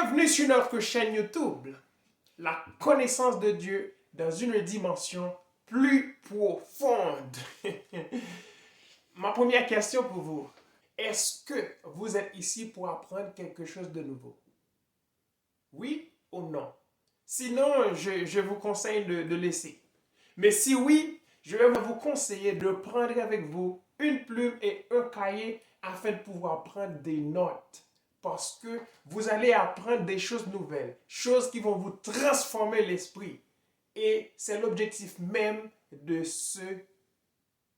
Bienvenue sur notre chaîne YouTube, la connaissance de Dieu dans une dimension plus profonde. Ma première question pour vous, est-ce que vous êtes ici pour apprendre quelque chose de nouveau? Oui ou non? Sinon, je vous conseille de laisser. Mais si oui, je vais vous conseiller de prendre avec vous une plume et un cahier afin de pouvoir prendre des notes. Parce que vous allez apprendre des choses nouvelles, choses qui vont vous transformer l'esprit. Et c'est l'objectif même de ce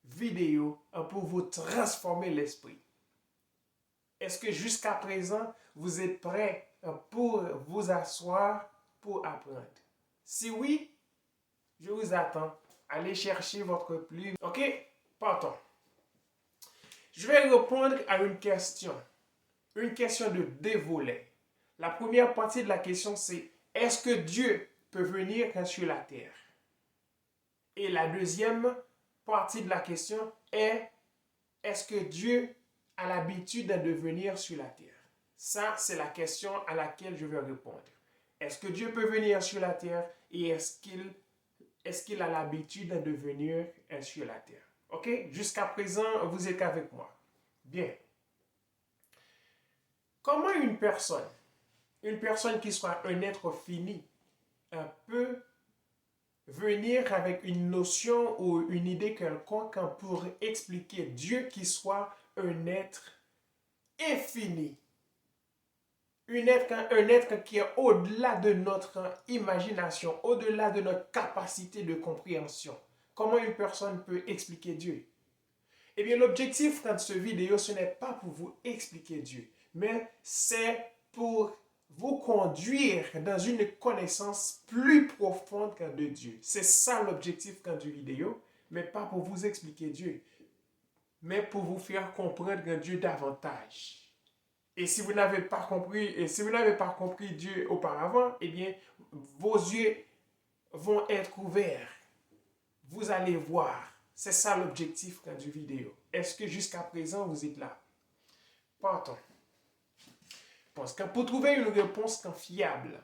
vidéo pour vous transformer l'esprit. Est-ce que jusqu'à présent, vous êtes prêts pour vous asseoir pour apprendre? Si oui, je vous attends. Allez chercher votre plume. Ok? Partons. Je vais répondre à une question. Une question de deux volets. La première partie de la question, c'est est-ce que Dieu peut venir sur la terre? Et la deuxième partie de la question est est-ce que Dieu a l'habitude de venir sur la terre? Ça, c'est la question à laquelle je vais répondre. Est-ce que Dieu peut venir sur la terre et est-ce qu'il a l'habitude de venir sur la terre? Ok? Jusqu'à présent, vous êtes avec moi. Bien. Comment une personne qui soit un être fini, peut venir avec une notion ou une idée quelconque pour expliquer Dieu qui soit un être infini? Un être qui est au-delà de notre imagination, au-delà de notre capacité de compréhension. Comment une personne peut expliquer Dieu? Eh bien, l'objectif de cette vidéo, ce n'est pas pour vous expliquer Dieu, mais c'est pour vous conduire dans une connaissance plus profonde de Dieu. C'est ça l'objectif de cette vidéo, mais pas pour vous expliquer Dieu, mais pour vous faire comprendre Dieu davantage. Et si vous n'avez pas compris Dieu auparavant, eh bien, vos yeux vont être ouverts. Vous allez voir. C'est ça l'objectif du vidéo. Est-ce que jusqu'à présent, vous êtes là? Partons. Parce que pour trouver une réponse fiable,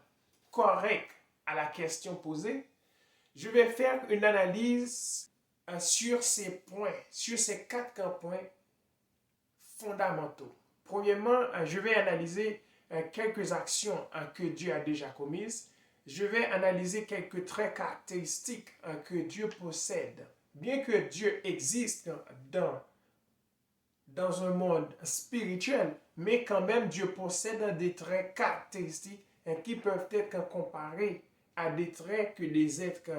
correcte à la question posée, je vais faire une analyse sur ces points, sur ces quatre points fondamentaux. Premièrement, je vais analyser quelques actions que Dieu a déjà commises. Je vais analyser quelques traits caractéristiques que Dieu possède. Bien que Dieu existe dans un monde spirituel, mais quand même Dieu possède des traits caractéristiques qui peuvent être comparés à des traits que les êtres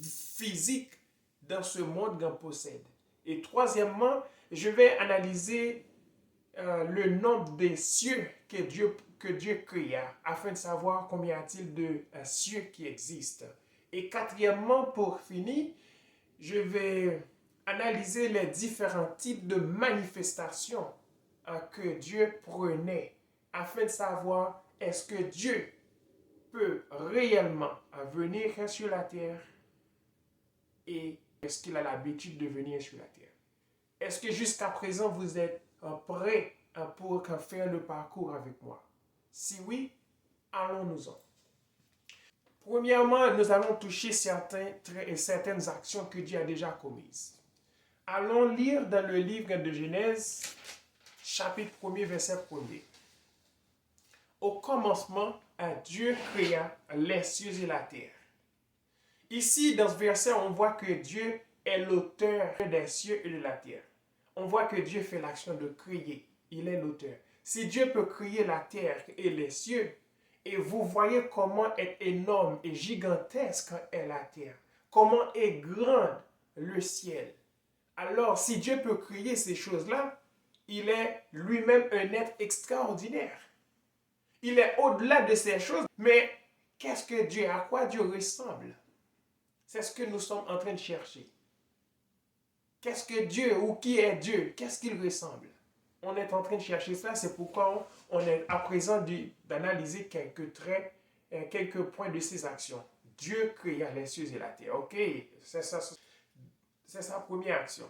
physiques dans ce monde possèdent. Et troisièmement, je vais analyser le nombre des cieux que Dieu créa afin de savoir combien y a-t-il de cieux qui existent. Et quatrièmement, pour finir, je vais analyser les différents types de manifestations que Dieu prenait afin de savoir est-ce que Dieu peut réellement venir sur la terre et est-ce qu'il a l'habitude de venir sur la terre. Est-ce que jusqu'à présent vous êtes prêts pour faire le parcours avec moi? Si oui, allons-nous-en. Premièrement, nous allons toucher certaines actions que Dieu a déjà commises. Allons lire dans le livre de Genèse, chapitre 1er, verset 1er. Au commencement, Dieu créa les cieux et la terre. Ici, dans ce verset, on voit que Dieu est l'auteur des cieux et de la terre. On voit que Dieu fait l'action de créer. Il est l'auteur. Si Dieu peut créer la terre et les cieux, et vous voyez comment est énorme et gigantesque est la terre, comment est grand le ciel. Alors, si Dieu peut créer ces choses-là, il est lui-même un être extraordinaire. Il est au-delà de ces choses, mais qu'est-ce que Dieu, à quoi Dieu ressemble? C'est ce que nous sommes en train de chercher. Qu'est-ce que Dieu ou qui est Dieu? Qu'est-ce qu'il ressemble? On est en train de chercher ça, c'est pourquoi on est à présent d'analyser quelques traits, quelques points de ses actions. Dieu créa les cieux et la terre. Ok, c'est sa première action.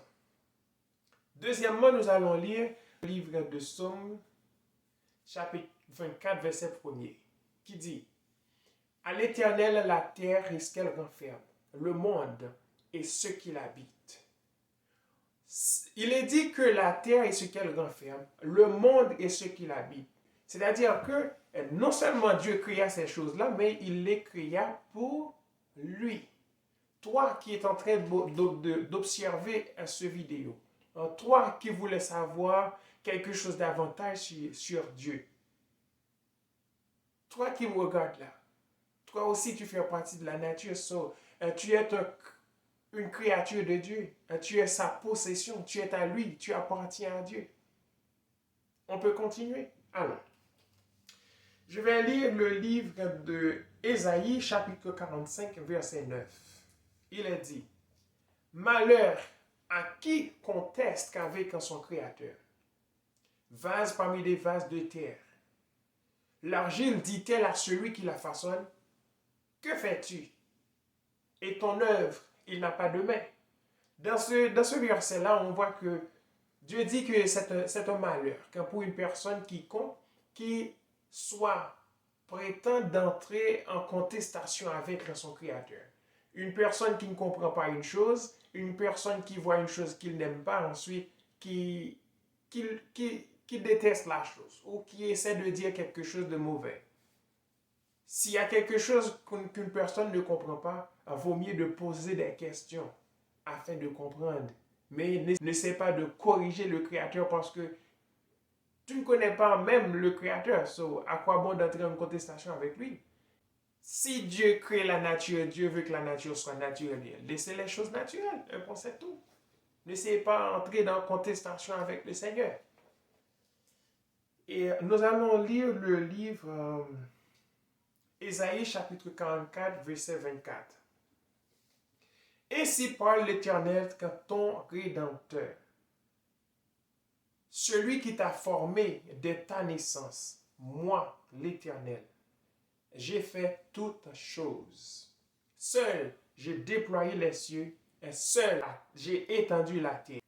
Deuxièmement, nous allons lire le livre de Psaume, chapitre 24, verset 1er. qui dit, à l'Éternel la terre et ce qu'elle renferme, le monde et ce qu'il habite. Il est dit que la terre et ce qu'elle renferme, le monde et ce qu'il habite. C'est-à-dire que non seulement Dieu créa ces choses-là, mais il les créa pour lui. Toi qui es en train d'observer ce vidéo, toi qui voulais savoir quelque chose davantage sur Dieu, toi qui me regardes là, toi aussi tu fais partie de la nature, tu es une créature de Dieu, tu es sa possession, tu es à lui, tu appartiens à Dieu. On peut continuer? Alors, je vais lire le livre de Ésaïe, chapitre 45, verset 9. Il est dit, malheur à qui conteste qu'avec son Créateur, vase parmi les vases de terre. L'argile dit-elle à celui qui la façonne, que fais-tu? Et ton œuvre, il n'a pas de main. Dans ce verset-là, on voit que Dieu dit que c'est un malheur, que pour une personne quiconque qui soit prétend d'entrer en contestation avec son Créateur. Une personne qui ne comprend pas une chose, une personne qui voit une chose qu'il n'aime pas, ensuite qui déteste la chose ou qui essaie de dire quelque chose de mauvais. S'il y a quelque chose qu'une personne ne comprend pas, il vaut mieux de poser des questions afin de comprendre. Mais n'essaie pas de corriger le Créateur parce que tu ne connais pas même le Créateur. À quoi bon d'entrer en contestation avec lui? Si Dieu crée la nature, Dieu veut que la nature soit naturelle. Laissez les choses naturelles. Un point, c'est tout. N'essayez pas d'entrer dans contestation avec le Seigneur. Et nous allons lire le livre Ésaïe chapitre 44, verset 24. Ainsi parle l'Éternel, ton Rédempteur, celui qui t'a formé dès ta naissance, moi, l'Éternel, j'ai fait toutes choses. Seul, j'ai déployé les cieux, et seul, j'ai étendu la terre.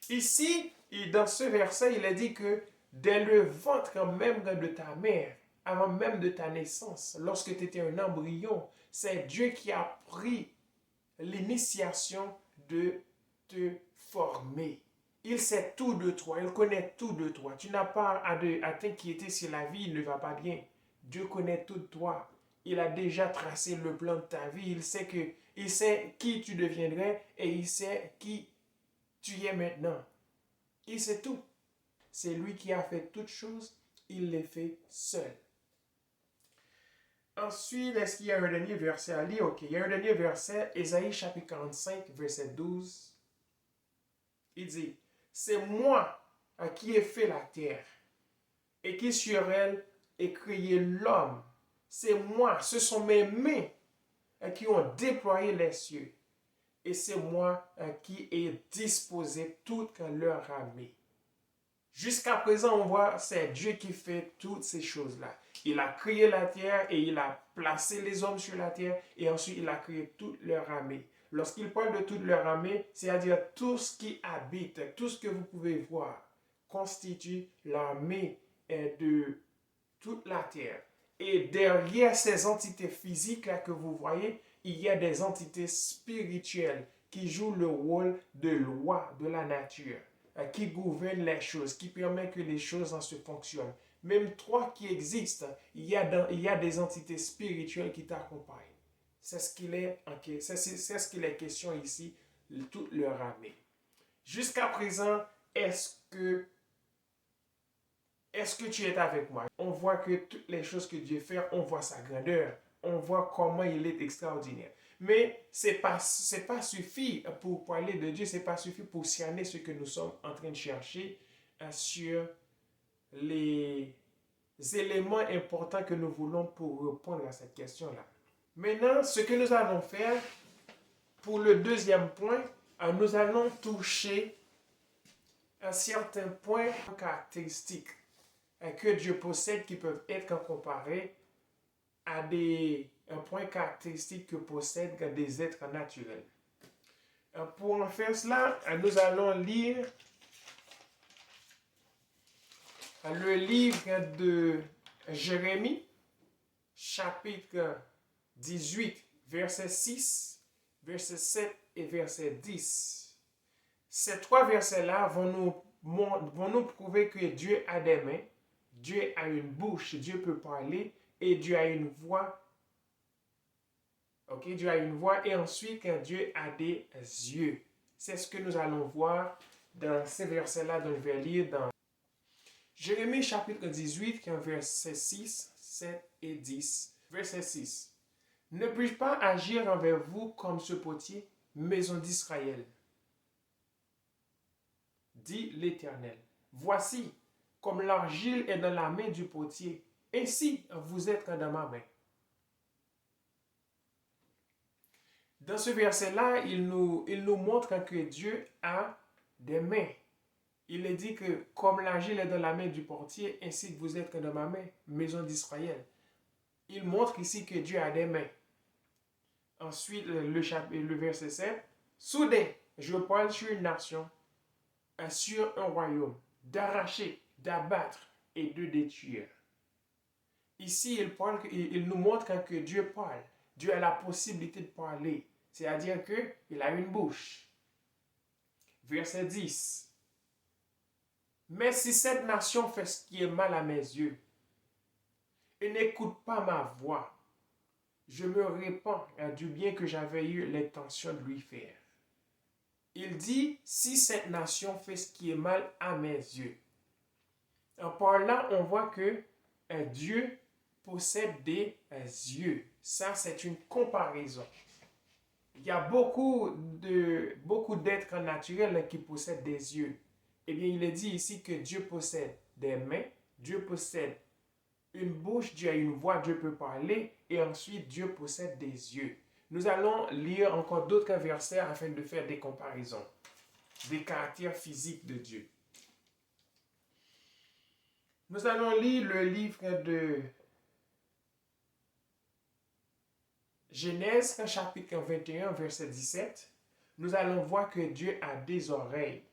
Ici, dans ce verset, il est dit que dès le ventre même de ta mère, avant même de ta naissance, lorsque tu étais un embryon, c'est Dieu qui a pris l'initiation de te former. Il sait tout de toi, il connaît tout de toi. Tu n'as pas à t'inquiéter si la vie ne va pas bien. Dieu connaît tout de toi. Il a déjà tracé le plan de ta vie. Il sait qui tu deviendrais et il sait qui tu es maintenant. Il sait tout. C'est lui qui a fait toutes choses. Il les fait seul. Ensuite, est-ce qu'il y a un dernier verset à lire? Ok, il y a un dernier verset, Ésaïe chapitre 45, verset 12. Il dit, c'est moi qui ai fait la terre et qui sur elle ai créé l'homme. C'est moi, ce sont mes mains qui ont déployé les cieux. Et c'est moi qui ai disposé toute leur armée. Jusqu'à présent, on voit, c'est Dieu qui fait toutes ces choses-là. Il a créé la terre et il a placé les hommes sur la terre et ensuite il a créé toute leur armée. Lorsqu'il parle de toute leur armée, c'est-à-dire tout ce qui habite, tout ce que vous pouvez voir, constitue l'armée de toute la terre. Et derrière ces entités physiques-là que vous voyez, il y a des entités spirituelles qui jouent le rôle de loi de la nature, qui gouvernent les choses, qui permettent que les choses en se fonctionnent. Même toi qui existes, il y a des entités spirituelles qui t'accompagnent. C'est ce qu'il est question ici, toute leur armée. Jusqu'à présent, est-ce que tu es avec moi? On voit que toutes les choses que Dieu fait, on voit sa grandeur. On voit comment il est extraordinaire. Mais ce n'est pas suffit pour parler de Dieu, ce n'est pas suffit pour cerner ce que nous sommes en train de chercher sur les éléments importants que nous voulons pour répondre à cette question-là. Maintenant, ce que nous allons faire pour le deuxième point, nous allons toucher un certain point caractéristique que Dieu possède qui peuvent être comparés à un point caractéristique que possèdent des êtres naturels. Pour en faire cela, nous allons lire le livre de Jérémie, chapitre 18, verset 6, verset 7 et verset 10. Ces trois versets-là vont nous prouver que Dieu a des mains, Dieu a une bouche, Dieu peut parler et Dieu a une voix. Ok, Dieu a une voix et ensuite que Dieu a des yeux. C'est ce que nous allons voir dans ces versets-là dont je vais lire dans Jérémie chapitre 18, qui est verset 6, 7 et 10. Verset 6. Ne puis-je pas agir envers vous comme ce potier, maison d'Israël? Dit l'Éternel. Voici, comme l'argile est dans la main du potier, ainsi vous êtes dans ma main. Dans ce verset-là, il nous montre que Dieu a des mains. Il est dit que comme l'argile est dans la main du portier, ainsi que vous êtes dans ma main, maison d'Israël. Il montre ici que Dieu a des mains. Ensuite, le verset 7. Soudain, je parle sur une nation, sur un royaume, d'arracher, d'abattre et de détruire. Ici, il nous montre que Dieu parle. Dieu a la possibilité de parler. C'est-à-dire qu'il a une bouche. Verset 10. Mais si cette nation fait ce qui est mal à mes yeux et n'écoute pas ma voix, je me répands du bien que j'avais eu l'intention de lui faire. Il dit, si cette nation fait ce qui est mal à mes yeux. Par là, on voit que Dieu possède des yeux. Ça, c'est une comparaison. Il y a beaucoup d'êtres naturels qui possèdent des yeux. Eh bien, il est dit ici que Dieu possède des mains, Dieu possède une bouche, Dieu a une voix, Dieu peut parler, et ensuite Dieu possède des yeux. Nous allons lire encore d'autres versets afin de faire des comparaisons, des caractères physiques de Dieu. Nous allons lire le livre de Genèse, chapitre 21, verset 17. Nous allons voir que Dieu a des oreilles.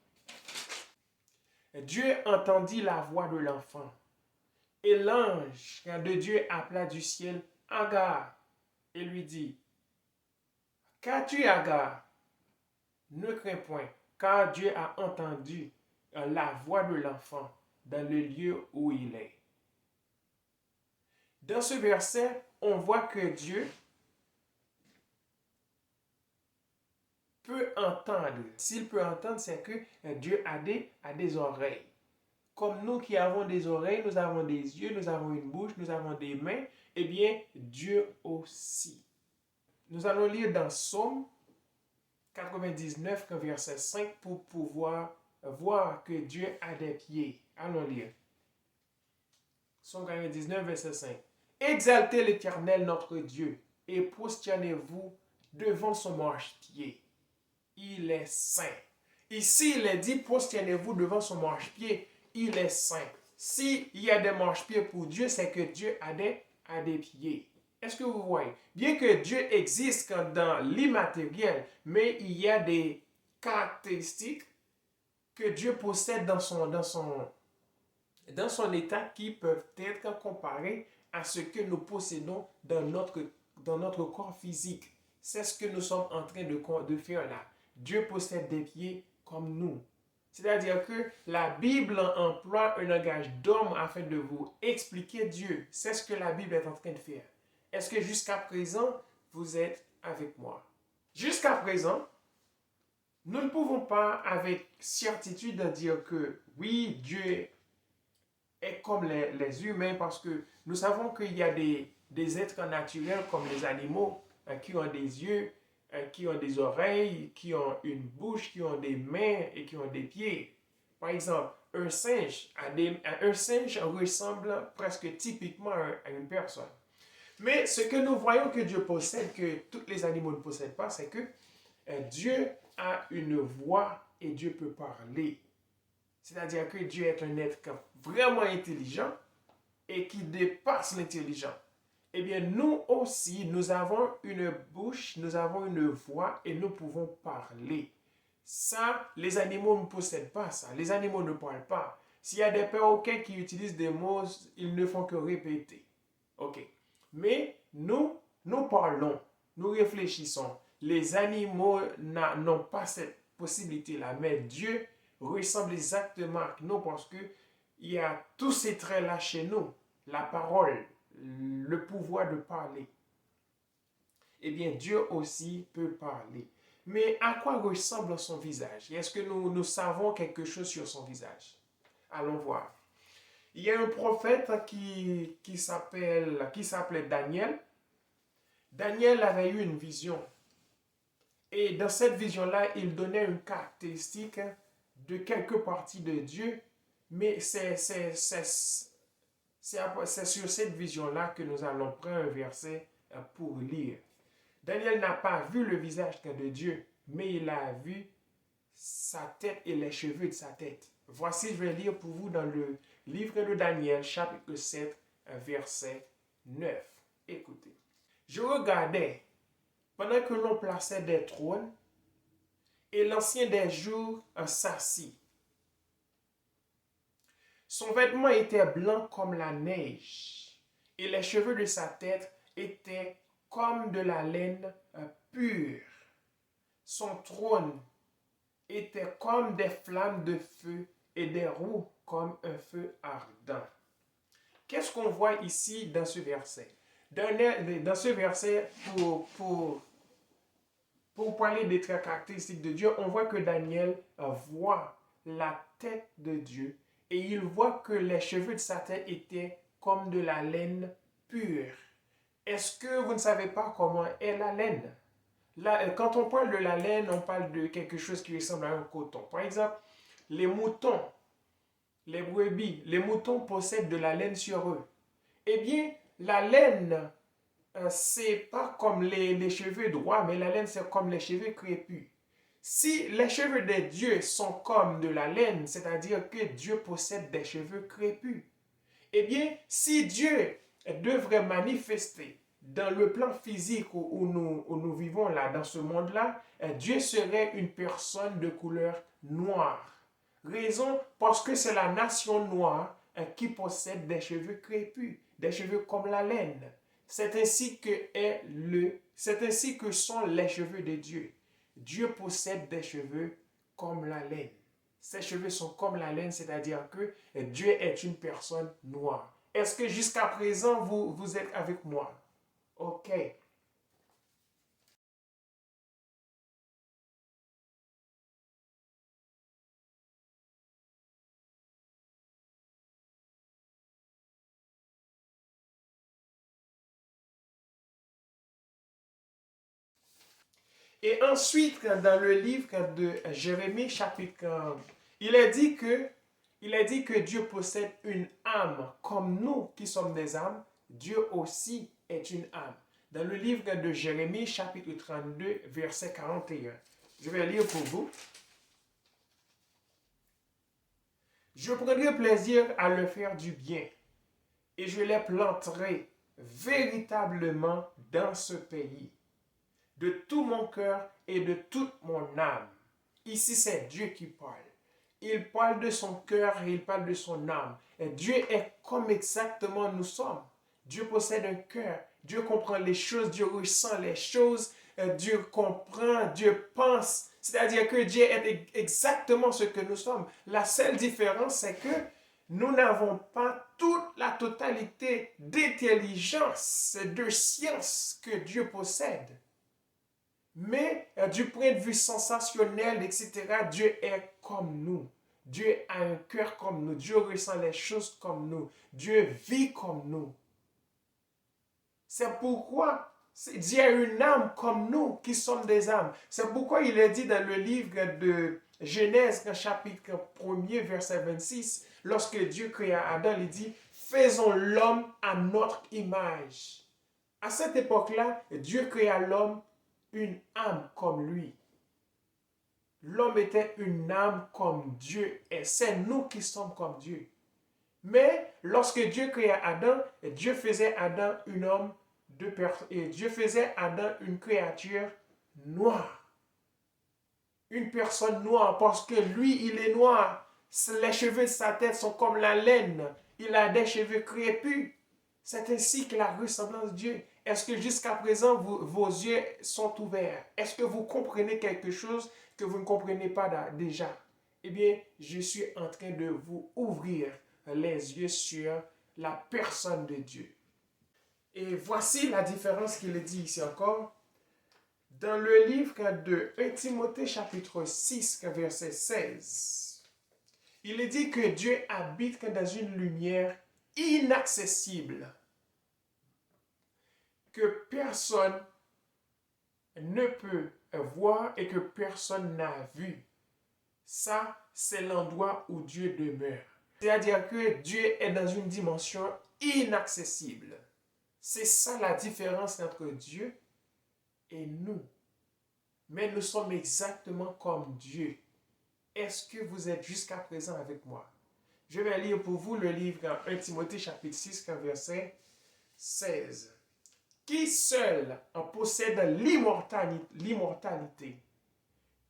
Dieu entendit la voix de l'enfant. Et l'ange de Dieu appela du ciel Agar et lui dit, qu'as-tu, Agar? Ne crains point, car Dieu a entendu la voix de l'enfant dans le lieu où il est. Dans ce verset, on voit que Dieu peut entendre. S'il peut entendre, c'est que Dieu a des oreilles. Comme nous qui avons des oreilles, nous avons des yeux, nous avons une bouche, nous avons des mains, eh bien, Dieu aussi. Nous allons lire dans Psaume 99, verset 5, pour pouvoir voir que Dieu a des pieds. Allons lire. Psaume 99, verset 5. Exaltez l'Éternel notre Dieu et prosternez-vous devant son marchepied. Il est saint. Ici, il est dit, prosternez-vous devant son marchepied. Il est saint. S'il y a des marchepieds pour Dieu, c'est que Dieu a des pieds. Est-ce que vous voyez? Bien que Dieu existe dans l'immatériel, mais il y a des caractéristiques que Dieu possède dans son état qui peuvent être comparées à ce que nous possédons dans notre corps physique. C'est ce que nous sommes en train de faire là. Dieu possède des pieds comme nous. C'est-à-dire que la Bible emploie un langage d'homme afin de vous expliquer Dieu. C'est ce que la Bible est en train de faire. Est-ce que jusqu'à présent, vous êtes avec moi? Jusqu'à présent, nous ne pouvons pas avec certitude dire que oui, Dieu est comme les humains parce que nous savons qu'il y a des êtres naturels comme les animaux qui ont des yeux, qui ont des oreilles, qui ont une bouche, qui ont des mains et qui ont des pieds. Par exemple, un singe ressemble presque typiquement à une personne. Mais ce que nous voyons que Dieu possède, que tous les animaux ne possèdent pas, c'est que Dieu a une voix et Dieu peut parler. C'est-à-dire que Dieu est un être vraiment intelligent et qui dépasse l'intelligence. Eh bien, nous aussi, nous avons une bouche, nous avons une voix et nous pouvons parler. Ça, les animaux ne possèdent pas ça. Les animaux ne parlent pas. S'il y a des perroquets qui utilisent des mots, ils ne font que répéter. Ok. Mais nous parlons, nous réfléchissons. Les animaux n'ont pas cette possibilité-là, mais Dieu ressemble exactement à nous parce que il y a tous ces traits-là chez nous. La parole, le pouvoir de parler. Eh bien, Dieu aussi peut parler. Mais à quoi ressemble son visage? Est-ce que nous savons quelque chose sur son visage? Allons voir. Il y a un prophète qui s'appelait Daniel. Daniel avait eu une vision. Et dans cette vision-là, il donnait une caractéristique de quelques parties de Dieu. Mais c'est sur cette vision-là que nous allons prendre un verset pour lire. Daniel n'a pas vu le visage de Dieu, mais il a vu sa tête et les cheveux de sa tête. Voici, je vais lire pour vous dans le livre de Daniel, chapitre 7, verset 9. Écoutez. Je regardais pendant que l'on plaçait des trônes et l'ancien des jours s'assit. Son vêtement était blanc comme la neige et les cheveux de sa tête étaient comme de la laine pure. Son trône était comme des flammes de feu et des roues comme un feu ardent. Qu'est-ce qu'on voit ici dans ce verset? Dans ce verset, pour parler des traits caractéristiques de Dieu, on voit que Daniel voit la tête de Dieu et il voit que les cheveux de sa tête étaient comme de la laine pure. Est-ce que vous ne savez pas comment est la laine? Là, quand on parle de la laine, on parle de quelque chose qui ressemble à un coton. Par exemple, les moutons, les brebis, les moutons possèdent de la laine sur eux. Eh bien, la laine, c'est pas comme les cheveux droits, mais la laine, c'est comme les cheveux crépus. Si les cheveux de Dieu sont comme de la laine, c'est-à-dire que Dieu possède des cheveux crépus. Eh bien, si Dieu devrait manifester dans le plan physique où nous vivons là, dans ce monde-là, Dieu serait une personne de couleur noire. Raison parce que c'est la nation noire qui possède des cheveux crépus, des cheveux comme la laine. C'est ainsi que sont les cheveux de Dieu. Dieu possède des cheveux comme la laine. Ses cheveux sont comme la laine, c'est-à-dire que Dieu est une personne noire. Est-ce que jusqu'à présent, vous êtes avec moi? Ok. Et ensuite, dans le livre de Jérémie, chapitre 1, il est dit que Dieu possède une âme, comme nous qui sommes des âmes, Dieu aussi est une âme. Dans le livre de Jérémie, chapitre 32, verset 41. Je vais lire pour vous. Je prendrai plaisir à leur faire du bien, et je les planterai véritablement dans ce pays, de tout mon cœur et de toute mon âme. Ici, c'est Dieu qui parle. Il parle de son cœur et il parle de son âme. Et Dieu est comme exactement nous sommes. Dieu possède un cœur. Dieu comprend les choses. Dieu ressent les choses. Dieu comprend. Dieu pense. C'est-à-dire que Dieu est exactement ce que nous sommes. La seule différence, c'est que nous n'avons pas toute la totalité d'intelligence et de science que Dieu possède. Mais du point de vue sensationnel, etc., Dieu est comme nous. Dieu a un cœur comme nous. Dieu ressent les choses comme nous. Dieu vit comme nous. C'est pourquoi Dieu a une âme comme nous qui sommes des âmes. C'est pourquoi il est dit dans le livre de Genèse, chapitre 1er, verset 26, lorsque Dieu créa Adam, il dit « Faisons l'homme à notre image ». À cette époque-là, Dieu créa l'homme une âme comme lui. L'homme était une âme comme Dieu et c'est nous qui sommes comme Dieu. Mais lorsque Dieu créa Adam, Dieu faisait Adam Dieu faisait Adam une créature noire. Une personne noire parce que lui, il est noir. Les cheveux de sa tête sont comme la laine. Il a des cheveux crépus. C'est ainsi que la ressemblance de Dieu. Est-ce que jusqu'à présent, vos yeux sont ouverts? Est-ce que vous comprenez quelque chose que vous ne comprenez pas déjà? Eh bien, je suis en train de vous ouvrir les yeux sur la personne de Dieu. Et voici la différence qu'il dit ici encore. Dans le livre de 1 Timothée chapitre 6, verset 16, il est dit que Dieu habite dans une lumière inaccessible, que personne ne peut voir et que personne n'a vu. Ça, c'est l'endroit où Dieu demeure. C'est-à-dire que Dieu est dans une dimension inaccessible. C'est ça la différence entre Dieu et nous. Mais nous sommes exactement comme Dieu. Est-ce que vous êtes jusqu'à présent avec moi? Je vais lire pour vous le livre 1 Timothée chapitre 6, verset 16. Qui seul en possède l'immortalité,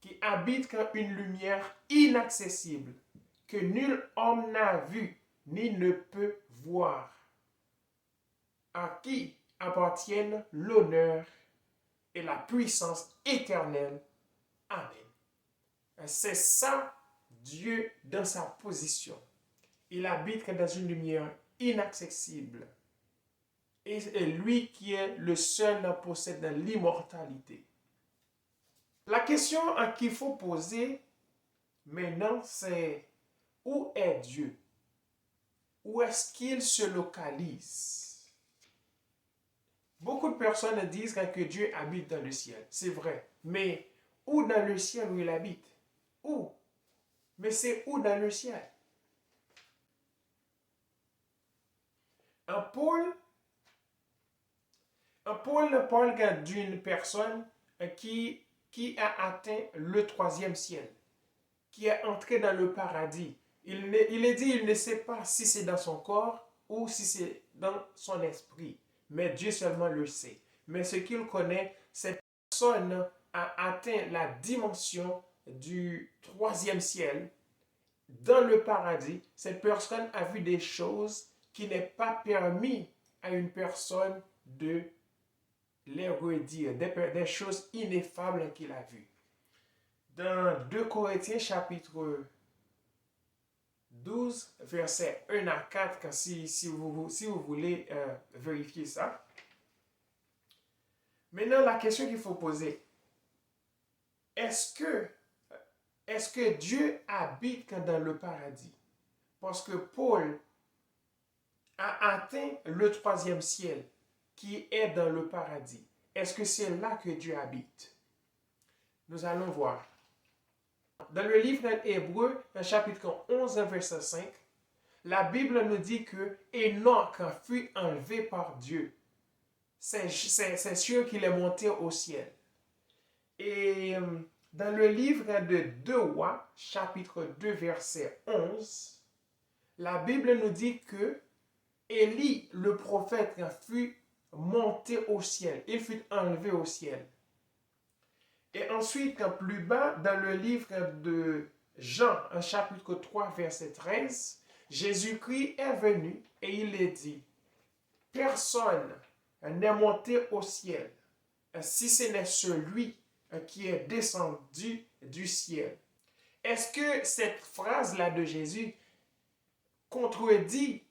qui habite comme une lumière inaccessible, que nul homme n'a vu ni ne peut voir, à qui appartiennent l'honneur et la puissance éternelle. Amen. C'est ça, Dieu dans sa position. Il habite dans une lumière inaccessible. Et lui qui est le seul qui possède l'immortalité. La question qu'il faut poser maintenant, c'est où est Dieu? Où est-ce qu'il se localise? Beaucoup de personnes disent que Dieu habite dans le ciel. C'est vrai. Mais où dans le ciel où il habite? Où? Mais c'est où dans le ciel? Paul parle d'une personne qui a atteint le troisième ciel, qui est entré dans le paradis. Il est dit, il ne sait pas si c'est dans son corps ou si c'est dans son esprit. Mais Dieu seulement le sait. Mais ce qu'il connaît, cette personne a atteint la dimension du troisième ciel. Dans le paradis, cette personne a vu des choses qui n'est pas permis à une personne de les redire, des choses ineffables qu'il a vues. Dans 2 Corinthiens chapitre 12, versets 1 à 4, si vous voulez vérifier ça. Maintenant, la question qu'il faut poser, est-ce que Dieu habite dans le paradis? Parce que Paul a atteint le troisième ciel, qui est dans le paradis. Est-ce que c'est là que Dieu habite? Nous allons voir. Dans le livre d'Hébreux, dans chapitre 11, verset 5, la Bible nous dit que Enoch fut enlevé par Dieu. C'est sûr qu'il est monté au ciel. Et dans le livre de 2 Rois, chapitre 2, verset 11, la Bible nous dit que Élie, le prophète, fut monté au ciel. Il fut enlevé au ciel. Et ensuite, plus bas, dans le livre de Jean, chapitre 3, verset 13, Jésus-Christ est venu et il est dit, personne n'est monté au ciel si ce n'est celui qui est descendu du ciel. Est-ce que cette phrase-là de Jésus contredit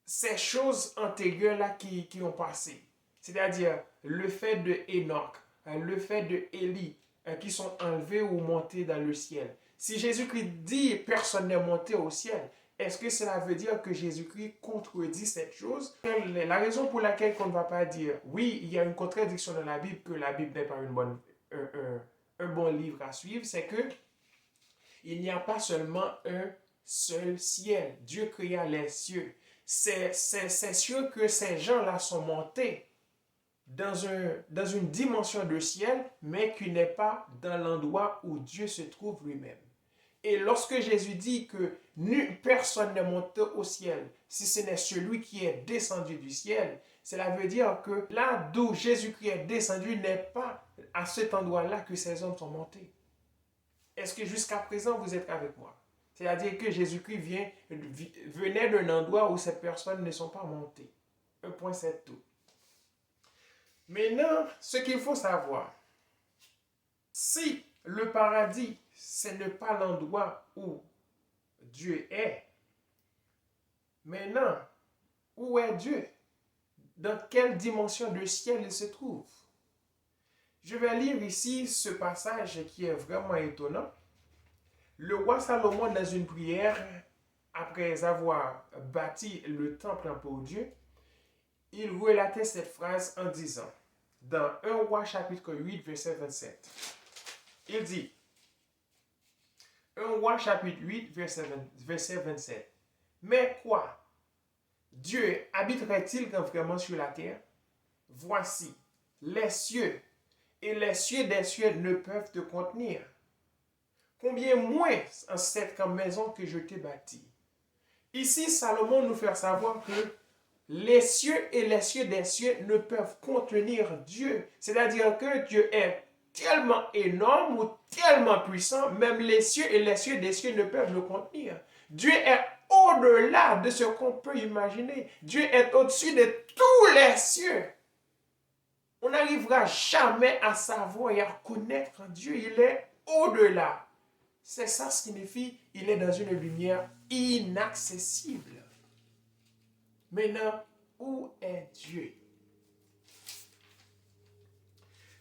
ces choses antérieures-là qui ont passé? C'est-à-dire le fait de Enoch, le fait de Élie, qui sont enlevés ou montés dans le ciel. Si Jésus-Christ dit personne n'est monté au ciel, est-ce que cela veut dire que Jésus-Christ contredit cette chose? La raison pour laquelle on ne va pas dire oui, il y a une contradiction dans la Bible, que la Bible n'est pas un bon livre à suivre, c'est que il n'y a pas seulement un seul ciel. Dieu créa les cieux. C'est sûr que ces gens-là sont montés dans une dimension de ciel, mais qui n'est pas dans l'endroit où Dieu se trouve lui-même. Et lorsque Jésus dit que personne n'est monté au ciel, si ce n'est celui qui est descendu du ciel, cela veut dire que là d'où Jésus-Christ est descendu n'est pas à cet endroit-là que ces hommes sont montés. Est-ce que jusqu'à présent vous êtes avec moi? C'est-à-dire que Jésus-Christ venait d'un endroit où ces personnes ne sont pas montées. Un point, c'est tout. Maintenant, ce qu'il faut savoir, si le paradis, ce n'est pas l'endroit où Dieu est, maintenant, où est Dieu? Dans quelle dimension de ciel il se trouve? Je vais lire ici ce passage qui est vraiment étonnant. Le roi Salomon, dans une prière, après avoir bâti le temple pour Dieu, il relatait cette phrase en disant, dans 1 Roi chapitre 8, verset 27, il dit, 1 Roi chapitre 8, verset 27, mais quoi? Dieu habiterait-il vraiment sur la terre? Voici, les cieux et les cieux des cieux ne peuvent te contenir. Combien moins en cette maison que je t'ai bâtie. Ici, Salomon nous fait savoir que les cieux et les cieux des cieux ne peuvent contenir Dieu. C'est-à-dire que Dieu est tellement énorme ou tellement puissant, même les cieux et les cieux des cieux ne peuvent le contenir. Dieu est au-delà de ce qu'on peut imaginer. Dieu est au-dessus de tous les cieux. On n'arrivera jamais à savoir et à connaître Dieu. Il est au-delà. C'est ça ce qui signifie il est dans une lumière inaccessible. Maintenant, où est Dieu?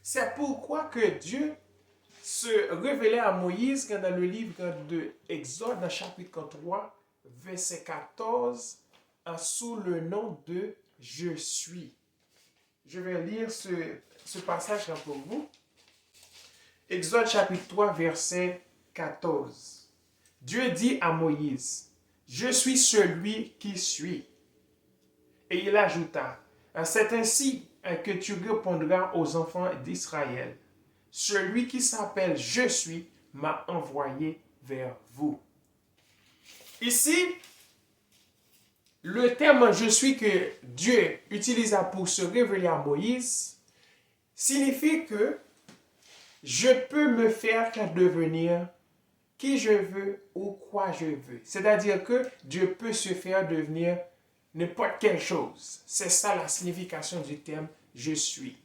C'est pourquoi que Dieu se révélait à Moïse quand dans le livre de Exode, dans chapitre 3, verset 14, sous le nom de « Je suis ». Je vais lire ce passage pour vous. Exode chapitre 3, verset 14. Dieu dit à Moïse, « Je suis celui qui suis. » Et il ajouta, « C'est ainsi que tu répondras aux enfants d'Israël. Celui qui s'appelle « Je suis » m'a envoyé vers vous. » Ici, le terme « Je suis » que Dieu utilisa pour se révéler à Moïse signifie que je peux me faire devenir qui je veux ou quoi je veux. C'est-à-dire que Dieu peut se faire devenir n'importe quelle chose. C'est ça la signification du terme « je suis ».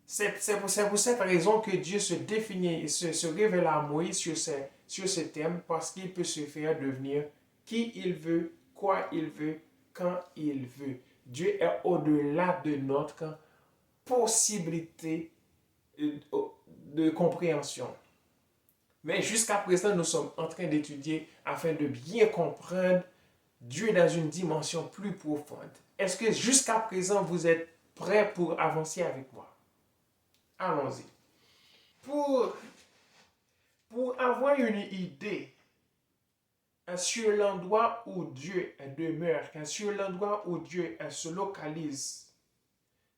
C'est pour cette raison que Dieu se définit et se révèle à Moïse sur ce thème, parce qu'il peut se faire devenir qui il veut, quoi il veut, quand il veut. Dieu est au-delà de notre possibilité de compréhension. Mais jusqu'à présent, nous sommes en train d'étudier afin de bien comprendre Dieu dans une dimension plus profonde. Est-ce que jusqu'à présent, vous êtes prêts pour avancer avec moi? Allons-y. Pour avoir une idée sur l'endroit où Dieu demeure, sur l'endroit où Dieu se localise,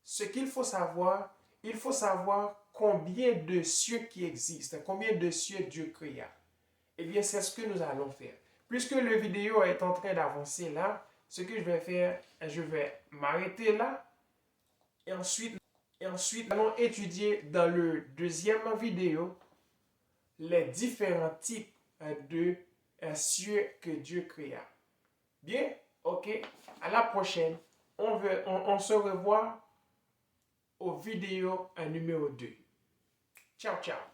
ce qu'il faut savoir, il faut savoir combien de cieux qui existent, combien de cieux Dieu créa. Eh bien, c'est ce que nous allons faire. Puisque la vidéo est en train d'avancer là, ce que je vais faire, je vais m'arrêter là et ensuite, nous allons étudier dans le deuxième vidéo les différents types de cieux que Dieu créa. Bien, ok, à la prochaine. On se revoit aux vidéos numéro 2. Ciao, ciao.